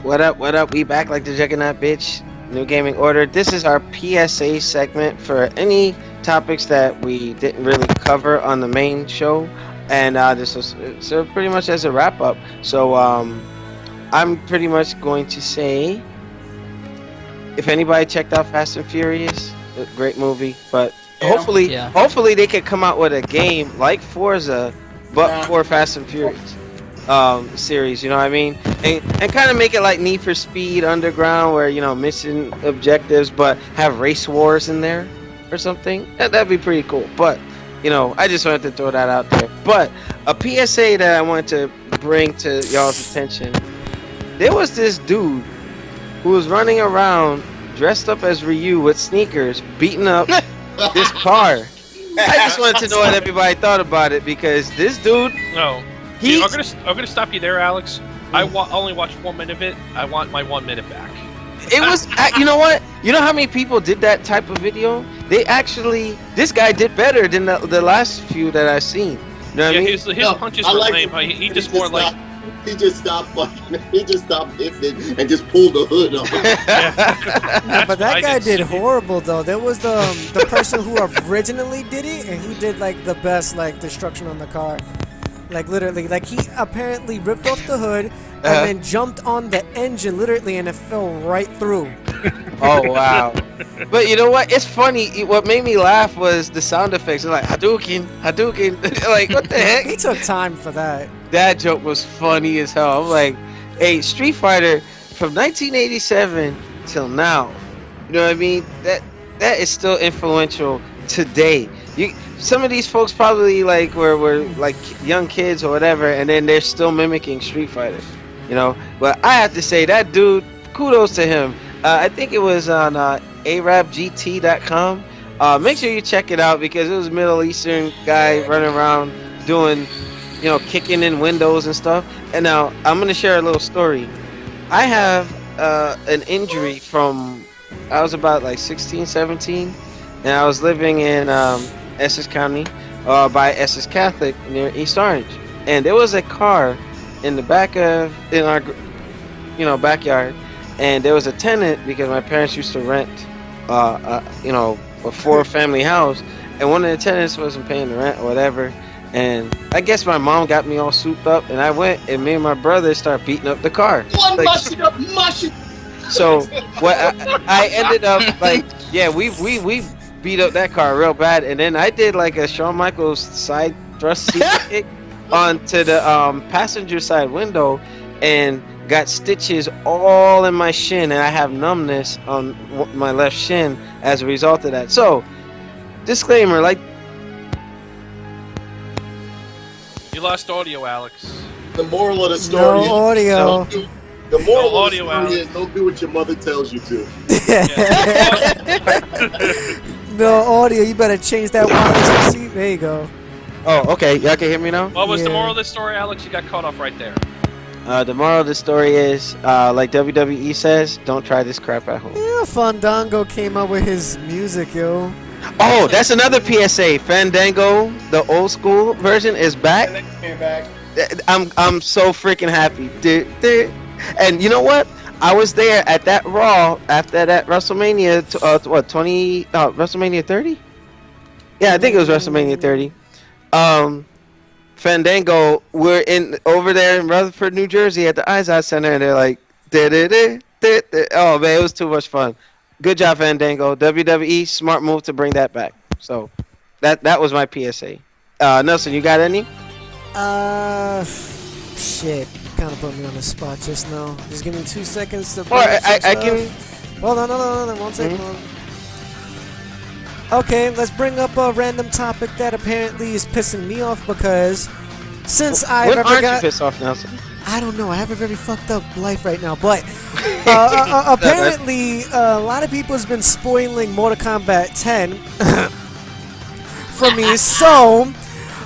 What up? What up? We back like the Juggernaut bitch. New Gaming Order. This is our PSA segment for any topics that we didn't really cover on the main show, and this was so pretty much as a wrap up. So I'm pretty much going to say, if anybody checked out Fast and Furious, a great movie, but hopefully they could come out with a game like Forza, but for Fast and Furious series, you know what I mean, and kind of make it like Need for Speed Underground, where mission objectives, but have race wars in there or something. That'd be pretty cool. But I just wanted to throw that out there. But a PSA that I wanted to bring to y'all's attention: there was this dude who was running around dressed up as Ryu with sneakers, beating up this car. I just wanted to know what everybody thought about it, because this dude. No. I'm gonna stop you there, Alex. I only watched 1 minute of it. I want my 1 minute back. It was, you know what? You know how many people did that type of video? This guy did better than the last few that I've seen. You know what I mean? His punches were lame. He just more like. He just stopped fucking. He just stopped hitting and just pulled the hood off. No, but that guy did horrible though. There was the person who originally did it, and he did like the best destruction on the car. Like literally, he apparently ripped off the hood and then jumped on the engine literally, and it fell right through. Oh wow! But you know what? It's funny. What made me laugh was the sound effects. Like Hadouken. Like what the heck? He took time for that. That joke was funny as hell. I'm like, hey, Street Fighter from 1987 till now. You know what I mean? That is still influential today. Some of these folks probably were like young kids or whatever, and then they're still mimicking Street Fighter, But I have to say, that dude, kudos to him. I think it was on arabgt.com. Make sure you check it out, because it was a Middle Eastern guy running around doing, kicking in windows and stuff. And now I'm gonna share a little story. I have an injury from I was about 16, 17, and I was living in Essex County, by Essex Catholic near East Orange, and there was a car in our backyard, and there was a tenant, because my parents used to rent a 4-family house, and one of the tenants wasn't paying the rent or whatever, and I guess my mom got me all souped up, and I went, and me and my brother started beating up the car. So what I ended up we beat up that car real bad, and then I did a Shawn Michaels side thrust kick onto the passenger side window, and got stitches all in my shin, and I have numbness on my left shin as a result of that. So, disclaimer, you lost audio, Alex. The moral of the story no audio. The moral no of the story is don't do what your mother tells you to. No audio. You better change that wireless receipt. There you go. Oh, okay. Y'all can hear me now? What was the moral of the story, Alex? You got cut off right there. The moral of the story is, like WWE says, don't try this crap at home. Yeah, Fandago came up with his music, yo. Oh, that's another PSA. Fandango, the old school version, is back. I'm so freaking happy. And you know what? I was there at that Raw after that WrestleMania. WrestleMania 30? Yeah, I think it was WrestleMania 30. Fandango, we're over there in Rutherford, New Jersey, at the Izod Center, and they're like, oh man, it was too much fun. Good job, Fandango. WWE, smart move to bring that back. So that was my PSA. Nelson, you got any? Shit, kind of put me on the spot just now. Just give me 2 seconds to. I can. Hold on, 1 second. Okay, let's bring up a random topic that apparently is pissing me off, because since I've when ever aren't got... you pissed off, Nelson? I don't know. I have a very fucked up life right now, but apparently a lot of people has been spoiling Mortal Kombat 10 for me, so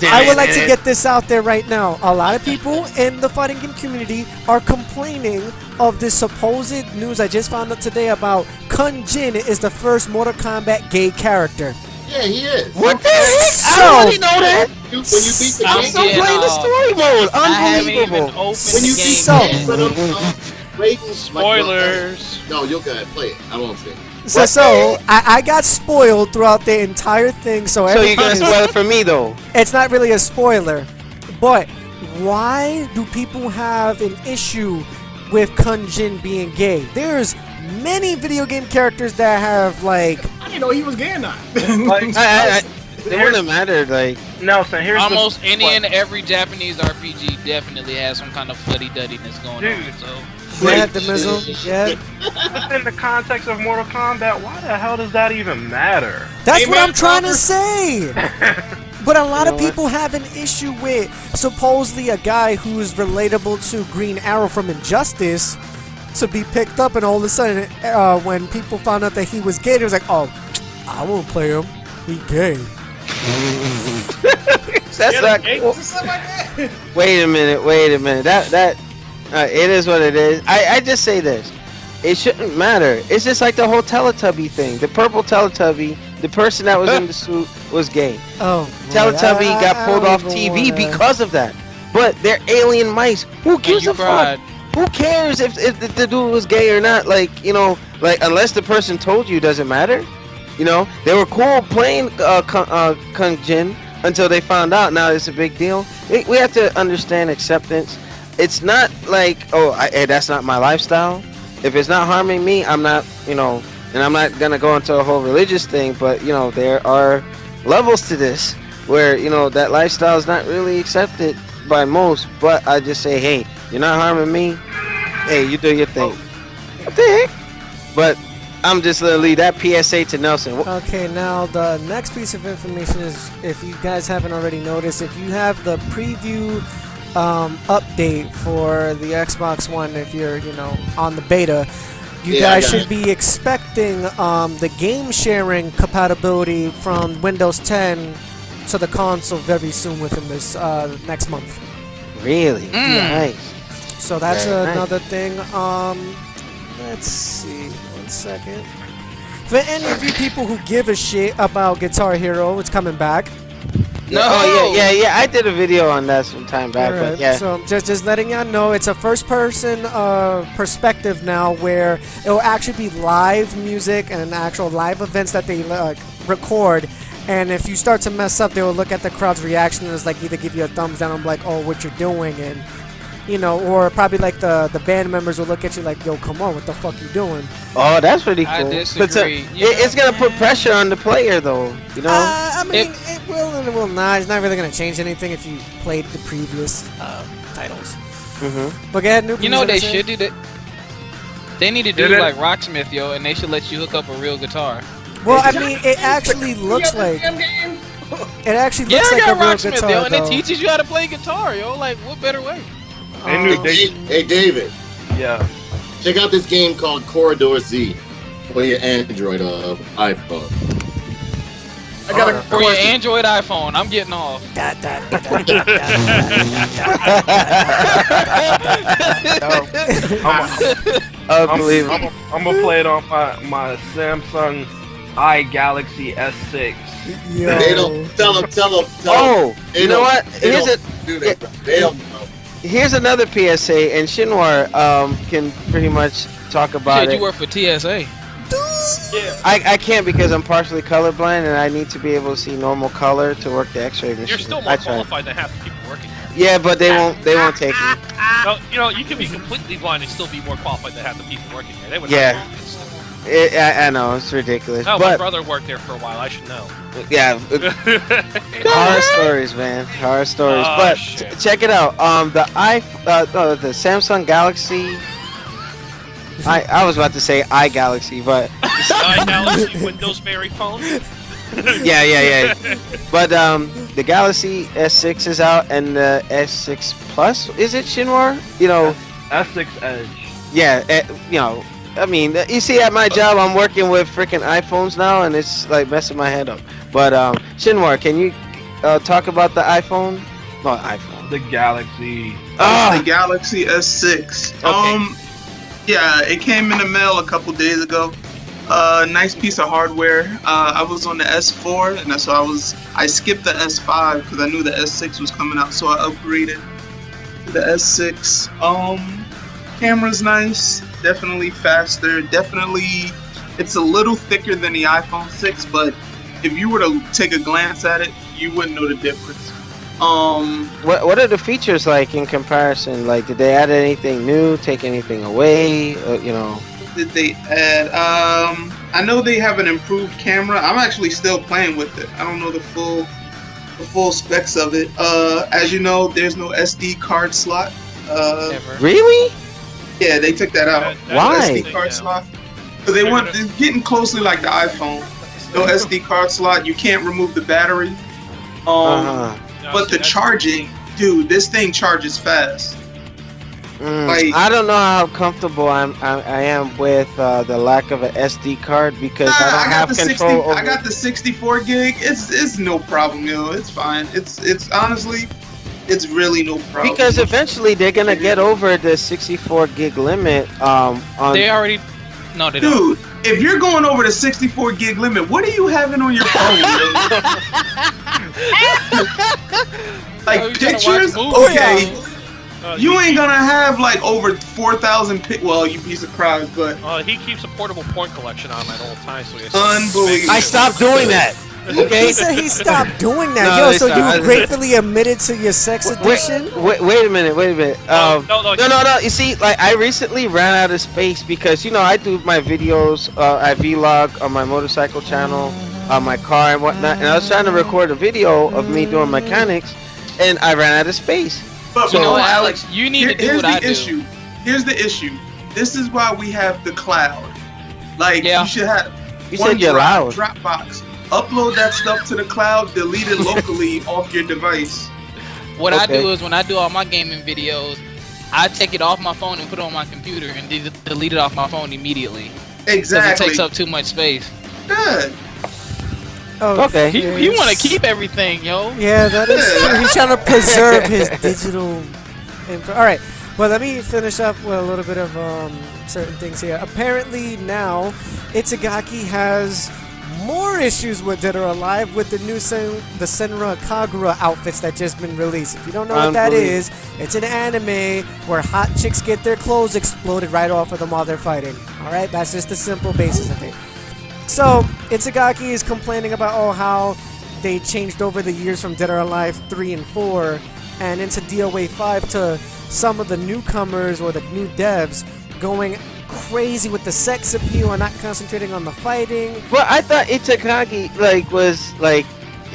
I would like to get this out there right now. A lot of people in the fighting game community are complaining of this supposed news I just found out today about Kun Jin is the first Mortal Kombat gay character. Yeah, he is. What the heck? So, I already know that. When you beat the I'm game, still playing the story mode. Unbelievable. when you beat waiting. Spoilers. No, you'll go ahead. Play it. I won't say it. So I got spoiled throughout the entire thing. So you're gonna spoil it for me though? It's not really a spoiler, but why do people have an issue with Kunjin being gay? There's many video game characters that have like. I didn't know he was gay or not. It wouldn't matter. Like Nelson, here's almost any and every Japanese RPG definitely has some kind of fuddy-duddiness going on. So. Yeah, the missile. Yeah. Within the context of Mortal Kombat, why the hell does that even matter? That's what I'm trying to say. But a lot of people have an issue with supposedly a guy who's relatable to Green Arrow from Injustice to be picked up, and all of a sudden, when people found out that he was gay, they was like, "Oh, I won't play him. He gay." That's not cool. Wait a minute. That it is what it is. I just say this. It shouldn't matter. It's just like the whole Teletubby thing. The purple Teletubby, the person that was in the suit was gay. Oh. Teletubby got pulled off TV because of that. But they're alien mice. Who gives a fuck? Who cares if the dude was gay or not? Like, unless the person told you, doesn't matter. They were cool playing Kunjin until they found out. Now it's a big deal. We have to understand acceptance. It's not like, that's not my lifestyle. If it's not harming me, I'm not, and I'm not gonna go into a whole religious thing. But there are levels to this where that lifestyle is not really accepted by most. But I just say, hey, you're not harming me. Hey, you do your thing. What the heck? But I'm just gonna leave that PSA to Nelson. Okay, now the next piece of information is, if you guys haven't already noticed, if you have the preview update for the Xbox One, if you're on the beta, you guys should be expecting the game sharing compatibility from Windows 10 to the console very soon, within this next month. Really? Nice. So that's another thing. Let's see, 1 second. For any of you people who give a shit about Guitar Hero, it's coming back. No. Oh yeah. I did a video on that some time back. Right. But yeah. So just letting y'all know, it's a first-person perspective now, where it will actually be live music and actual live events that they record. And if you start to mess up, they will look at the crowd's reaction and it's like either give you a thumbs down, I'm like, oh, what you're doing, and or probably like the band members will look at you like, yo, come on, what the fuck you doing? Oh, that's pretty cool. I disagree. It's gonna put pressure on the player, though. I mean, it will and it will not. It's not really gonna change anything if you played the previous titles. But go ahead, Noob. You know what they should do? They need to do like Rocksmith, yo, and they should let you hook up a real guitar. Well, I mean, it actually looks like. It actually looks like a real Rocksmith, guitar, yo, and though. it teaches you how to play guitar, yo. Like, what better way? Hey, David. Yeah. Check out this game called Corridor Z for your Android iPhone. I got a For your Android iPhone, I'm getting off. Unbelievable. I'm gonna play it on my Samsung iGalaxy S6. Yo. They don't tell them. Oh, you know what? They don't know. Here's another PSA, and Shinwar can pretty much talk about Shit, it. you work for TSA. Yeah. I can't because I'm partially colorblind, and I need to be able to see normal color to work the X-ray machine. You're still more qualified than half the people working there. Yeah, but they won't take me. No, you can be completely blind and still be more qualified than half the people working there. They would Yeah. I know, it's ridiculous. Oh, my but brother worked there for a while. I should know. yeah, horror stories, man, horror stories. But check it out. The Samsung Galaxy. I was about to say iGalaxy, but iGalaxy Windows-Berry phone. yeah. But the Galaxy S6 is out, and the S6 Plus, is it, Shinwar? S6 Edge. Yeah, I mean, you see, at my job, I'm working with freaking iPhones now, and it's like messing my head up. But Shinwar, can you talk about the iPhone? No, iPhone. The Galaxy. The Galaxy S6. Okay. Yeah, it came in the mail a couple days ago. Nice piece of hardware. I was on the S4, and so I skipped the S5 because I knew the S6 was coming out, so I upgraded to the S6. Camera's nice, definitely faster, definitely. It's a little thicker than the iPhone 6, but if you were to take a glance at it, you wouldn't know the difference. What are the features like in comparison? Like, did they add anything new? Take anything away? You know? Did they add? I know they have an improved camera. I'm actually still playing with it. I don't know the full specs of it. As you know, there's no SD card slot. Ever. Really? Yeah, they took that out. Why? SD card slot. So they're getting closely like the iPhone. No SD card slot. You can't remove the battery. But the charging, dude, this thing charges fast. Like, I don't know how comfortable I am with the lack of an SD card because I don't have control over. I got the 64 gig. It's no problem, yo. It's fine. It's honestly, it's really no problem. Because eventually they're gonna get over the 64 gig limit. They already. No, they Dude, don't. if you're going over the 64 gig limit, what are you having on your phone, yo? Like pictures? Okay. You ain't gonna have like over 4,000 well, you'd be surprised, but he keeps a portable porn collection on at all times. So unbelievable. I stopped doing that. Okay. He said he stopped doing that. No, Yo, so stopped. you gratefully admitted to your sex addiction? Wait a minute. No. No. You see, like I recently ran out of space because I do my videos. I vlog on my motorcycle channel, on my car and whatnot, and I was trying to record a video of me doing mechanics, and I ran out of space. But You know what, Alex? You need to do what I do. Here's the issue. This is why we have the cloud. Like, you should have You said you're loud. Dropbox. Upload that stuff to the cloud, delete it locally off your device. What I do is when I do all my gaming videos, I take it off my phone and put it on my computer and delete it off my phone immediately. Exactly. Because it takes up too much space. Good. Oh, Okay. He want to keep everything, yo. Yeah, that is true. He's trying to preserve his digital info. All right, well, let me finish up with a little bit of certain things here. Apparently now, Itagaki has more issues with Dead or Alive with the new the Senra Kagura outfits that just been released. If you don't know what that is, it's an anime where hot chicks get their clothes exploded right off of them while they're fighting. All right, that's just the simple basis of it. So, Itagaki is complaining about how they changed over the years from Dead or Alive 3 and 4 and into DOA 5 to some of the newcomers or the new devs going crazy with the sex appeal and not concentrating on the fighting. Well, I thought Itagaki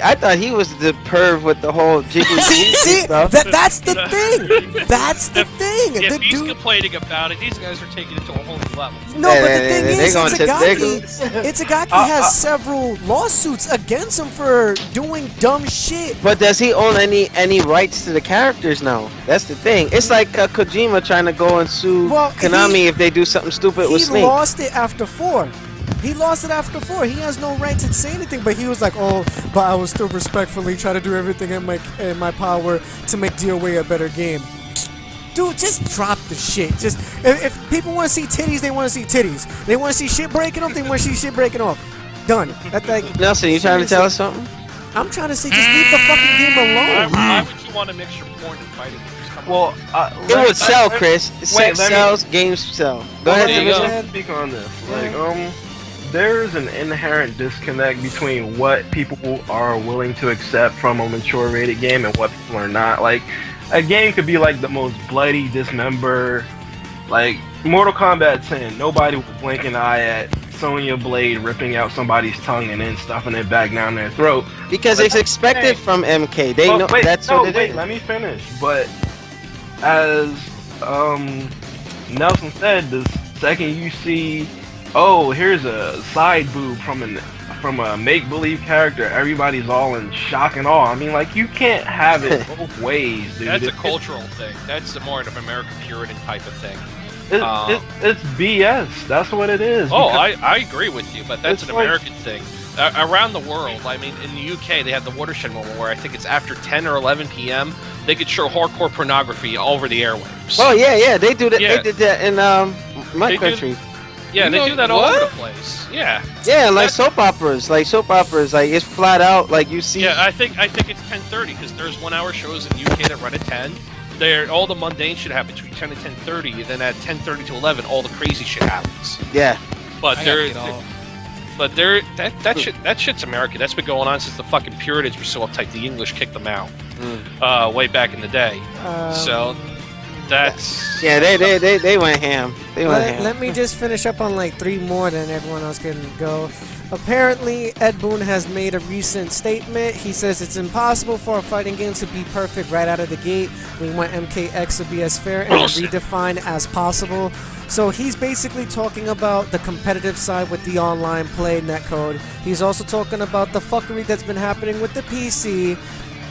I thought he was the perv with the whole jiggly See, stuff. that's the thing. That's the thing. If The he's dude. complaining about it, these guys are taking it to a whole new level. No, but the thing is, they Itagaki has several lawsuits against him for doing dumb shit. But does he own any rights to the characters now? That's the thing. It's like Kojima trying to go and sue Konami if they do something stupid with Snake. He lost it after 4. He has no right to say anything, but he was like, but I will still respectfully try to do everything in my power to make DOA a better game. Dude, just drop the shit. Just if people want to see titties, they want to see titties. They want to see shit breaking off, they want to see shit breaking off. Done. Nelson, you trying to tell us something? I'm trying to say, just leave the fucking game alone. Why would you want to mix your porn and fighting games? Come on. Well, It would sell, Chris. Sex sells, games sell. Go ahead, there you go. Division. Speak on this. Like, there's an inherent disconnect between what people are willing to accept from a mature rated game and what people are not. Like, a game could be like the most bloody dismember, like Mortal Kombat 10. Nobody would blink an eye at Sonya Blade ripping out somebody's tongue and then stuffing it back down their throat. Because it's expected from MK. They know that's what it is. Let me finish. But as Nelson said, the second you see, here's a side boob from a make-believe character, everybody's all in shock and awe. I mean, like, you can't have it both ways, dude. That's a cultural thing. That's more of an American Puritan type of thing. It's BS. That's what it is. I agree with you, but that's an American thing. Around the world, I mean, in the UK, they have the watershed moment where I think it's after 10 or 11 p.m. they could show hardcore pornography all over the airwaves. Oh yeah, they do that. Yeah. They did that in my country. Yeah, they do that all over the place. Yeah. Yeah, like soap operas. Like it's flat out. Like you see. Yeah, I think it's 10:30 because there's 1 hour shows in UK that run at 10, all the mundane shit happens between 10 and 10:30, and then at 10:30 to 11, all the crazy shit happens. Yeah. But that shit's American. That's been going on since the fucking Puritans were so uptight. The English kicked them out way back in the day. So that's they went ham. Let me just finish up on like 3 more, then everyone else can go. Apparently, Ed Boon has made a recent statement. He says it's impossible for a fighting game to be perfect right out of the gate. We want MKX to be as fair and redefined as possible. So he's basically talking about the competitive side with the online play netcode. He's also talking about the fuckery that's been happening with the PC.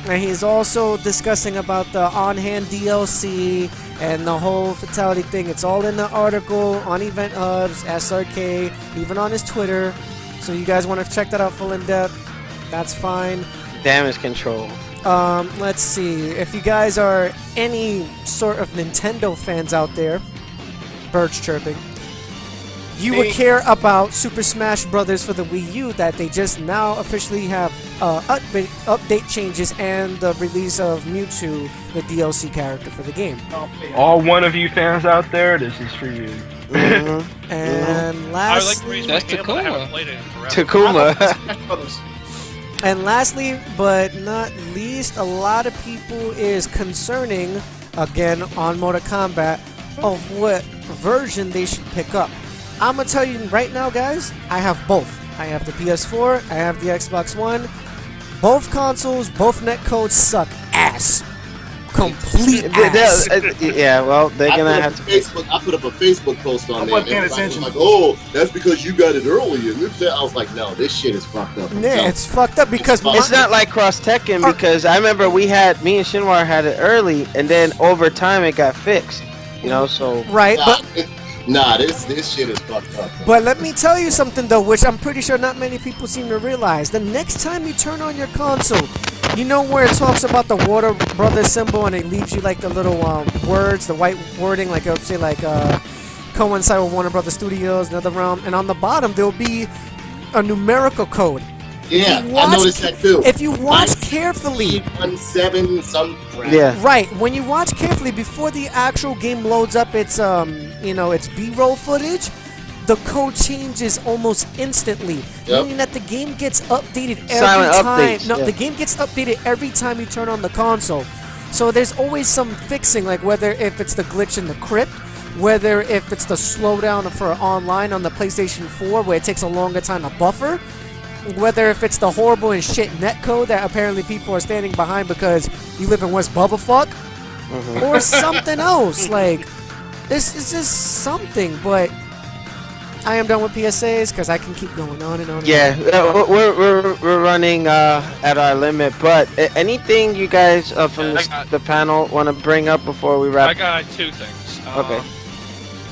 And he's also discussing about the on-hand DLC and the whole fatality thing. It's all in the article on Event Hubs, SRK, even on his Twitter. So you guys want to check that out full in depth, that's fine. Damage control. Let's see. If you guys are any sort of Nintendo fans out there, birds chirping, you would care about Super Smash Bros. For the Wii U, that they just now officially have update changes and the release of Mewtwo, the DLC character for the game. All one of you fans out there, this is for you. And lastly, that's Takuma. And lastly, but not least, a lot of people is concerning, again, on Mortal Kombat, of what version they should pick up. I'm gonna tell you right now, guys, I have both. I have the PS4, I have the Xbox One. Both consoles, both netcodes suck ass. Complete ass. Yeah, well, they're gonna have to. I put up a Facebook post on there. Paying attention. Was like, oh, that's because you got it early. And I was like, no, this shit is fucked up. Yeah, it's fucked up because it's not like Cross Tekken, because I remember me and Shinwar had it early, and then over time it got fixed. You know, so right, this shit is fucked up. But let me tell you something though, which I'm pretty sure not many people seem to realize. The next time you turn on your console, you know where it talks about the Warner Brothers symbol and it leaves you like the little words, the white wording, like it'll say like coincide with Warner Brothers Studios, another realm, and on the bottom there'll be a numerical code. Yeah, I noticed that too. If you watch carefully, 17 some crap. Yeah. Right. When you watch carefully before the actual game loads up its its B-roll footage, the code changes almost instantly. Meaning that the game gets updated every time. The game gets updated every time you turn on the console. So there's always some fixing, like whether if it's the glitch in the crypt, whether if it's the slowdown for online on the PlayStation 4 where it takes a longer time to buffer, whether if it's the horrible and shit netcode that apparently people are standing behind because you live in West Bubblefuck, or something else. Like, this is just something, but I am done with PSAs because I can keep going on and on. Yeah, we're running at our limit, but anything you guys from the panel want to bring up before we wrap? I got 2 things. Okay.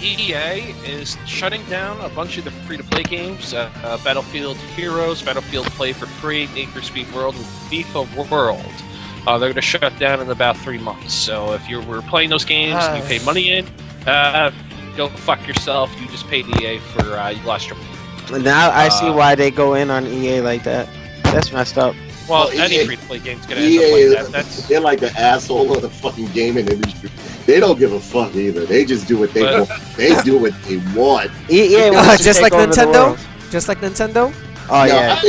EA is shutting down a bunch of the free-to-play games, Battlefield Heroes, Battlefield Play for Free, Need for Speed World, and FIFA World. They're going to shut down in about 3 months. So if you were playing those games and you paid money in, go fuck yourself. You just paid EA for you lost your money. Now I see why they go in on EA like that. That's messed up. Well, any free-to-play game's going to end up like that. They're like the asshole of the fucking gaming industry. They don't give a fuck either. They just do what they want. They do what they want. EA just like Nintendo? Just like Nintendo? Oh, yeah.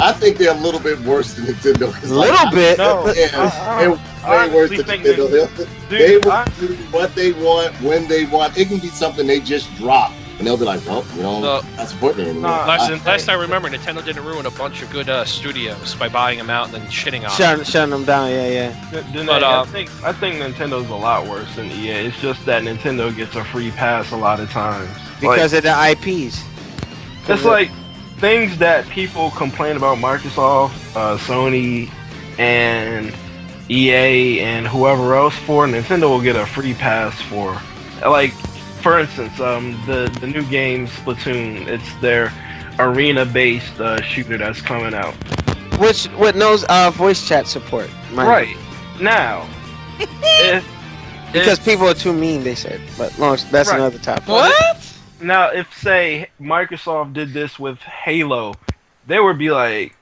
I think they're a little bit worse than Nintendo. A little bit? No. They're way worse than Nintendo. They will do what they want, when they want. It can be something they just drop. And they'll be like, well, not supporting it anymore. Last I remember, Nintendo didn't ruin a bunch of good studios by buying them out and then shitting on them. Shutting them down, yeah. But I think Nintendo's a lot worse than EA. It's just that Nintendo gets a free pass a lot of times. Because of the IPs. It's like things that people complain about Microsoft, Sony, and EA, and whoever else for, Nintendo will get a free pass for. Like, for instance, the new game Splatoon, it's their arena-based shooter that's coming out. With knows voice chat support. Right. Now, because people are too mean, they said. But that's another topic. What? Now, if, say, Microsoft did this with Halo, they would be like,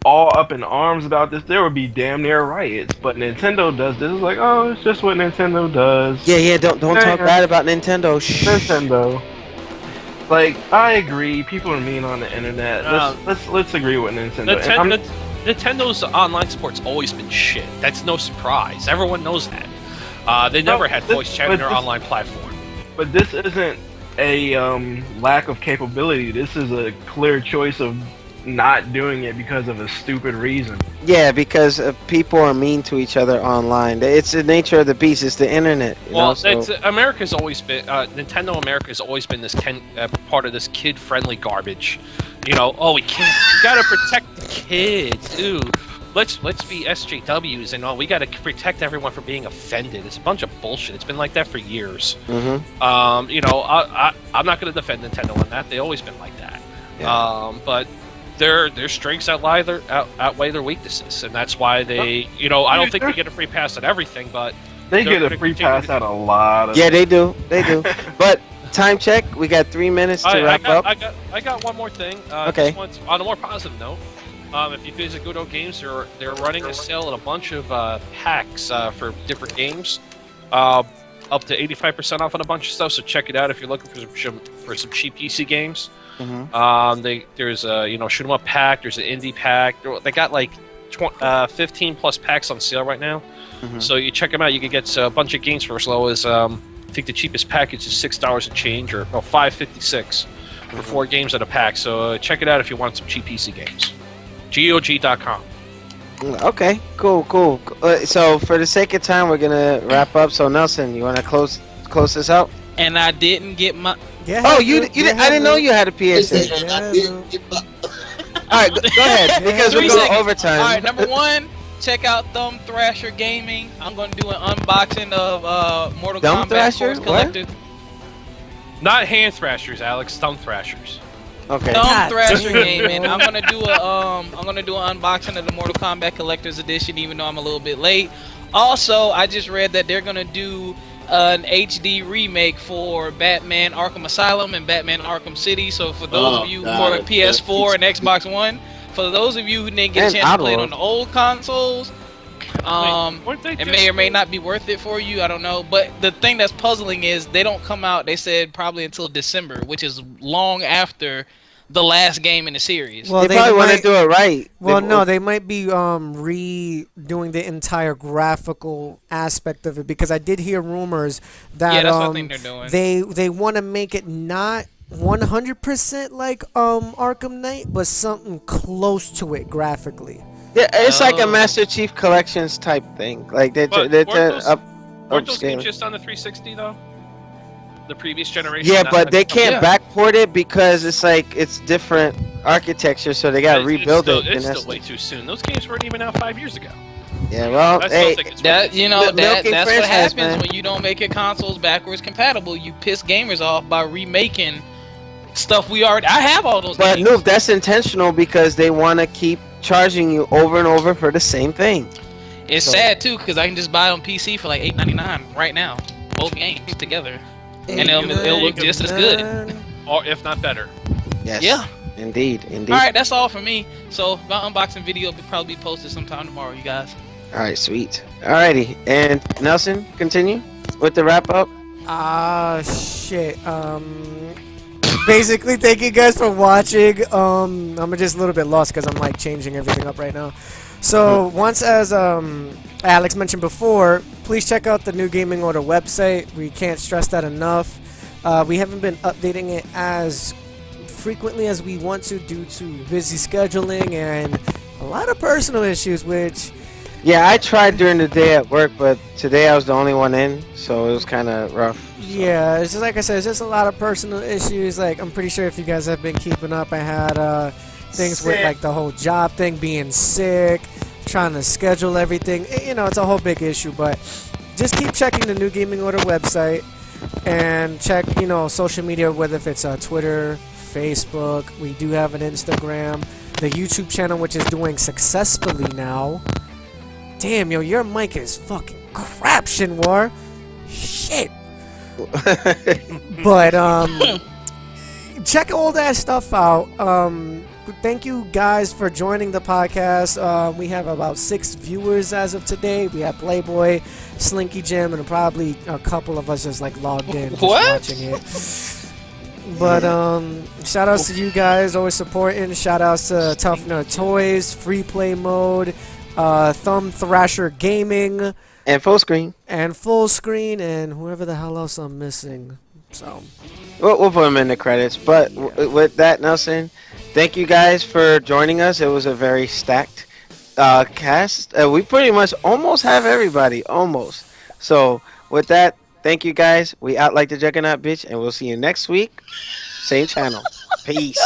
all up in arms about this, there would be damn near riots. But Nintendo does this. It's like, oh, it's just what Nintendo does. Yeah. Don't talk bad about Nintendo. Shh. Nintendo. Like, I agree. People are mean on the internet. Let's agree with Nintendo. Nintendo's online support's always been shit. That's no surprise. Everyone knows that. They never had voice chat in their online platform. But this isn't a lack of capability. This is a clear choice of not doing it because of a stupid reason. Yeah, because people are mean to each other online. It's the nature of the beast. It's the internet. America's always been Nintendo. America's always been this part of this kid-friendly garbage. We gotta protect the kids. Ooh, let's be SJWs and all. We gotta protect everyone from being offended. It's a bunch of bullshit. It's been like that for years. Mm-hmm. I'm not gonna defend Nintendo on that. They've always been like that. Yeah. But their strengths outweigh their weaknesses, and that's why they. I don't think they get a free pass on everything, but they get a free pass at a lot of. Yeah, they do. But time check. We got 3 minutes to wrap up. I got one more thing. Okay. On a more positive note, if you visit Good Old Games, they're running a sale at a bunch of packs for different games, up to 85% off on a bunch of stuff. So check it out if you're looking for some cheap PC games. Mm-hmm. There's a shoot 'em up pack. There's an indie pack. They got like 15 plus packs on sale right now. Mm-hmm. So you check them out. You can get a bunch of games for as low as I think the cheapest package is $6 and change, or $5.56 for 4 games at a pack. So check it out if you want some cheap PC games. GOG.com. Okay, cool. So for the sake of time, we're gonna wrap up. So Nelson, you wanna close this out? And I didn't get my. Yeah, I didn't know you had a PSA. All right, go ahead because we're going overtime. All right, number 1, check out Thumb Thrasher Gaming. I'm going to do an unboxing of Mortal Thumb Kombat Thrasher? Force Collector. Not hand thrashers, Alex. Thumb thrashers. Okay. Thumb Thrasher Gaming. I'm gonna do an unboxing of the Mortal Kombat Collector's Edition, even though I'm a little bit late. Also, I just read that they're gonna do an HD remake for Batman Arkham Asylum and Batman Arkham City. So for those of you who are on PS4 and Xbox One, for those of you who didn't get a chance to play it on the old consoles, it may or may not be worth it for you. I don't know. But the thing that's puzzling is they don't come out, they said, probably until December, which is long after the last game in the series. Well, they probably want to do it right. Well, no, they might be redoing the entire graphical aspect of it, because I did hear rumors that that's what I think they're doing. They want to make it not 100% like Arkham Knight, but something close to it graphically. Yeah, it's like a Master Chief Collections type thing. Like they're weren't those games just on the 360 though? The previous generation. Yeah, but they can't backport it because it's different architecture, so they gotta rebuild it. It's still way too soon. Those games weren't even out 5 years ago. Yeah, well, that's what happens when you don't make your consoles backwards compatible. You piss gamers off by remaking stuff we already. I have all those. But games. no, that's intentional because they want to keep charging you over and over for the same thing. It's sad too because I can just buy it on PC for like $8.99 right now, both games together. And it'll look just as good, or if not better. Yes. Yeah. Indeed. All right, that's all for me. So my unboxing video will probably be posted sometime tomorrow, you guys. All right, sweet. Alrighty, and Nelson, continue with the wrap up. Shit. Basically, thank you guys for watching. I'm just a little bit lost because I'm like changing everything up right now. So once, as Alex mentioned before, please check out the New Gaming Order website. We can't stress that enough. We haven't been updating it as frequently as we want to due to busy scheduling and a lot of personal issues, which... Yeah, I tried during the day at work, but today I was the only one in, so it was kind of rough. So. Yeah, it's just like I said, it's just a lot of personal issues. Like, I'm pretty sure if you guys have been keeping up, I had things with like the whole job thing, being sick, trying to schedule everything. You know, it's a whole big issue, but just keep checking the New Gaming Order website and check, you know, social media, whether if it's Twitter, Facebook. We do have an Instagram, the YouTube channel, which is doing successfully now. Damn, yo, your mic is fucking crap, Shinwar. Shit. But check all that stuff out. Thank you guys for joining the podcast. We have about 6 viewers as of today. We have Playboy, Slinky Jim, and probably a couple of us just like logged in just watching it. But shout outs to you guys, always supporting. Shout outs to Tough Nut Toys, Free Play Mode, Thumb Thrasher Gaming, and Full Screen, and whoever the hell else I'm missing. So we'll put them in the credits. But with that, Nelson, thank you guys for joining us. It was a very stacked cast. We pretty much almost have everybody, almost. So with that, thank you guys. We out like the Juggernaut bitch, and we'll see you next week. Same channel. Peace.